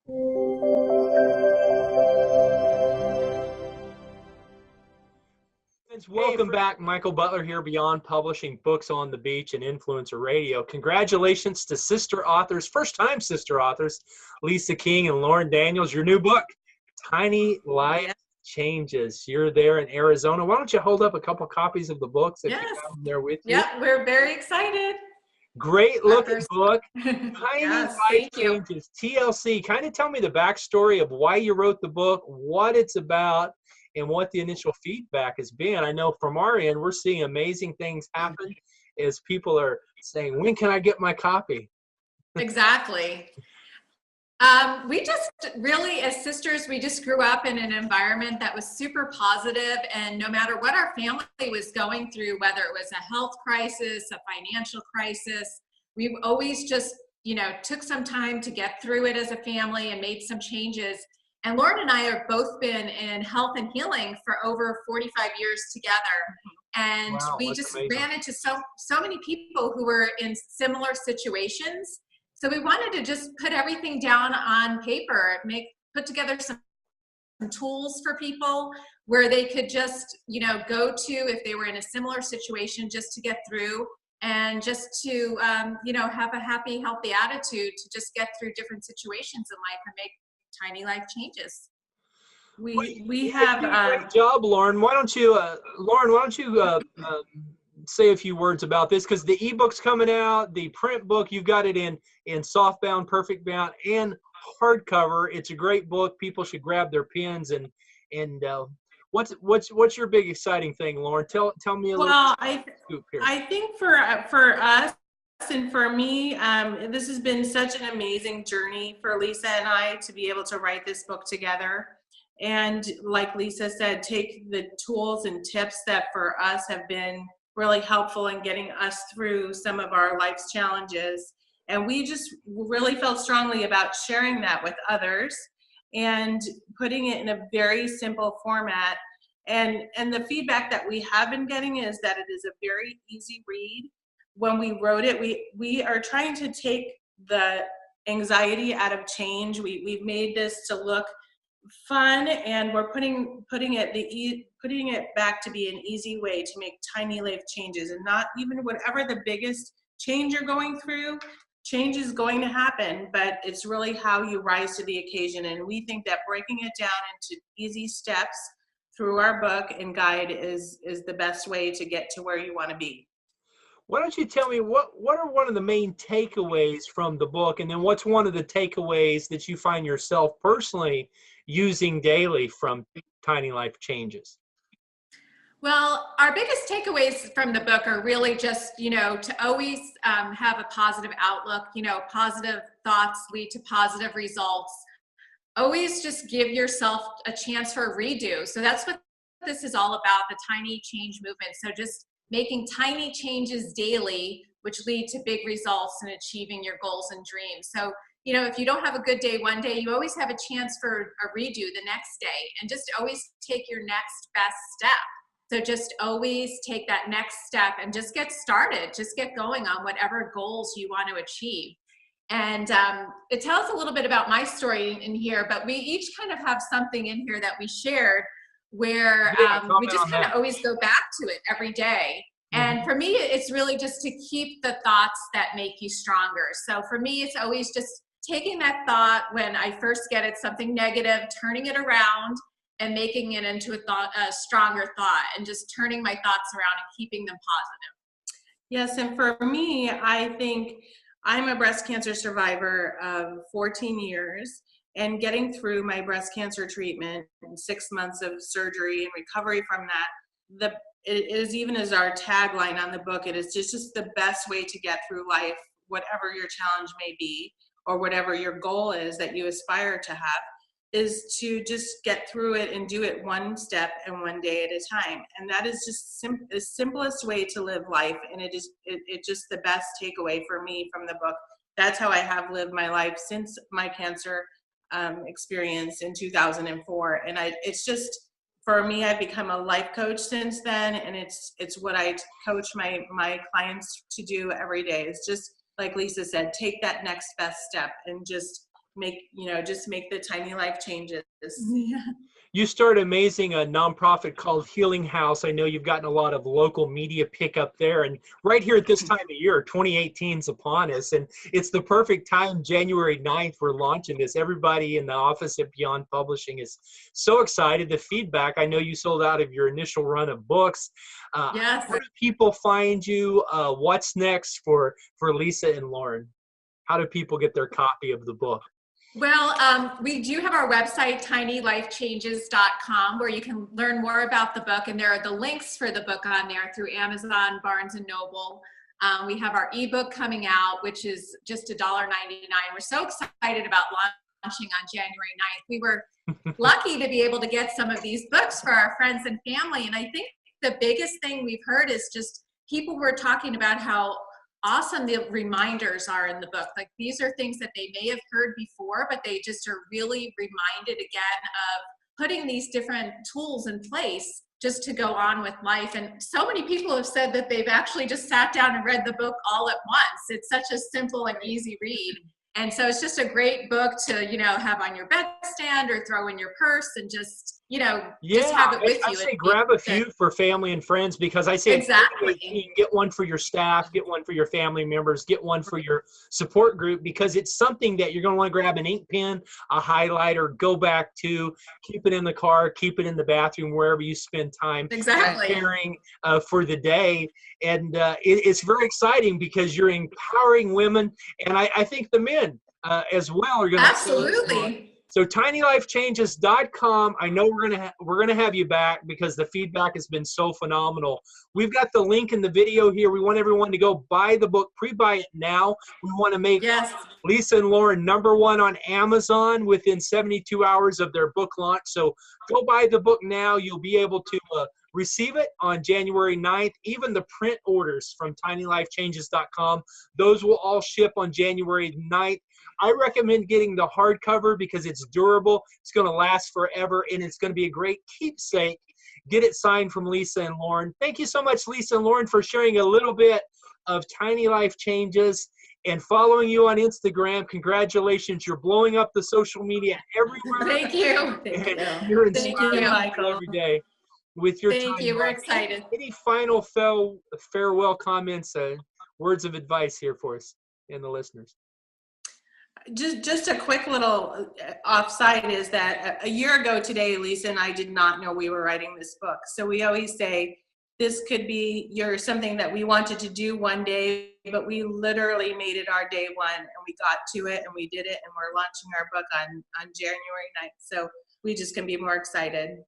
Welcome back. Michael Butler here, Beyond Publishing Books on the Beach and Influencer Radio. Congratulations to sister authors, first-time sister authors, Lisa King and Lauren Daniels. Your new book, Tiny Life Changes. You're there in Arizona. Why don't you hold up a couple copies of the books if you have them there with you? Yeah, we're very excited. Great looking book. Tiny Yes, Life Changes, TLC. Kind of tell me the backstory of why you wrote the book, what it's about, and what the initial feedback has been. I know from our end, we're seeing amazing things happen as people are saying, when can I get my copy? Exactly. We just really, as sisters, we just grew up in an environment that was super positive, and no matter what our family was going through, whether it was a health crisis, a financial crisis, we always just, took some time to get through it as a family and made some changes. And Lauren and I have both been in health and healing for over 45 years together. And wow, we just amazing. ran into so many people who were in similar situations. So we wanted to just put everything down on paper, put together some tools for people where they could just, go to if they were in a similar situation, just to get through and just to, have a happy, healthy attitude to just get through different situations in life and make tiny life changes. We have a great job, Lauren. Why don't you, say a few words about this, because the ebook's coming out, the print book, you've got it in softbound, perfect bound, and hardcover. It's a great book. People should grab their pens and what's your big exciting thing, Lauren? Tell me a little. Well, I think for us and for me, this has been such an amazing journey for Lisa and I to be able to write this book together. And like Lisa said, take the tools and tips that for us have been really helpful in getting us through some of our life's challenges. And we just really felt strongly about sharing that with others and putting it in a very simple format. And the feedback that we have been getting is that it is a very easy read. When we wrote it, we are trying to take the anxiety out of change. We've made this to look fun, and we're putting it back to be an easy way to make tiny life changes, and not even whatever the biggest change you're going through. Change is going to happen, but it's really how you rise to the occasion. And we think that breaking it down into easy steps through our book and guide is the best way to get to where you want to be. Why don't you tell me what are one of the main takeaways from the book, and then what's one of the takeaways that you find yourself personally using daily from Tiny Life Changes? Well, our biggest takeaways from the book are really just, to always have a positive outlook. Positive thoughts lead to positive results. Always just give yourself a chance for a redo. So that's what this is all about, the tiny change movement. So just making tiny changes daily, which lead to big results in achieving your goals and dreams. So, if you don't have a good day one day, you always have a chance for a redo the next day, and just always take your next best step. So just always take that next step and just get started, just get going on whatever goals you want to achieve. And it tells a little bit about my story in here, but we each kind of have something in here that we shared where we just kind of always go back to it every day. And for me, it's really just to keep the thoughts that make you stronger. So for me, it's always just taking that thought when I first get it, something negative, turning it around and making it into a stronger thought, and just turning my thoughts around and keeping them positive. Yes, and for me, I think I'm a breast cancer survivor of 14 years, and getting through my breast cancer treatment and 6 months of surgery and recovery from that, it is, even as our tagline on the book, it is just the best way to get through life, whatever your challenge may be, or whatever your goal is that you aspire to have, is to just get through it and do it one step and one day at a time. And that is just the simplest way to live life. And it's just the best takeaway for me from the book. That's how I have lived my life since my cancer experience in 2004. And it's just, for me, I've become a life coach since then. And it's what I coach my clients to do every day. It's just, like Lisa said, take that next best step and just just make the tiny life changes. Yeah. You started amazing a nonprofit called Healing House. I know you've gotten a lot of local media pickup there. And right here at this time of year, 2018 is upon us. And it's the perfect time, January 9th, we're launching this. Everybody in the office at Beyond Publishing is so excited. The feedback, I know you sold out of your initial run of books. Yes. Where do people find you? What's next for Lisa and Lauren? How do people get their copy of the book? Well, we do have our website, tinylifechanges.com, where you can learn more about the book, and there are the links for the book on there through Amazon, Barnes & Noble. We have our ebook coming out, which is just $1.99. We're so excited about launching on January 9th. We were lucky to be able to get some of these books for our friends and family, and I think the biggest thing we've heard is just people were talking about how awesome the reminders are in the book. Like, these are things that they may have heard before, but they just are really reminded again of putting these different tools in place just to go on with life. And so many people have said that they've actually just sat down and read the book all at once. It's such a simple and easy read. And so it's just a great book to, have on your bedstand or throw in your purse and just, just have it with you. I say grab a few for family and friends, because I say exactly. You can get one for your staff, get one for your family members, get one for your support group, because it's something that you're going to want to grab an ink pen, a highlighter, go back to, keep it in the car, keep it in the bathroom, wherever you spend time preparing for the day. And it's very exciting because you're empowering women, and I think the men as well are going to absolutely. So tinylifechanges.com. I know we're gonna have you back because the feedback has been so phenomenal. We've got the link in the video here. We want everyone to go buy the book, pre-buy it now. We want to make Lisa and Lauren #1 on Amazon within 72 hours of their book launch. So go buy the book now. You'll be able to receive it on January 9th. Even the print orders from tinylifechanges.com, those will all ship on January 9th. I recommend getting the hardcover because it's durable, it's going to last forever, and it's going to be a great keepsake. Get it signed from Lisa and Lauren. Thank you so much, Lisa and Lauren, for sharing a little bit of Tiny Life Changes and following you on Instagram. Congratulations. You're blowing up the social media everywhere. Thank you. Thank you. You're inspiring Michael. every day with your Thank you. We're excited. Any final farewell comments, words of advice here for us and the listeners? Just a quick little offside is that a year ago today, Lisa and I did not know we were writing this book. So we always say this could be something that we wanted to do one day, but we literally made it our day one, and we got to it and we did it, and we're launching our book on January 9th. So we just can be more excited.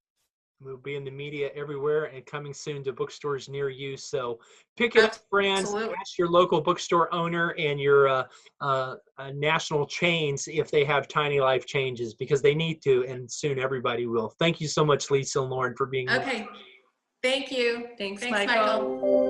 We'll be in the media everywhere and coming soon to bookstores near you. So pick it up, friends. Ask your local bookstore owner and your national chains if they have Tiny Life Changes, because they need to, and soon everybody will. Thank you so much, Lisa and Lauren, for being here. Okay. Thank you. Thanks, Michael.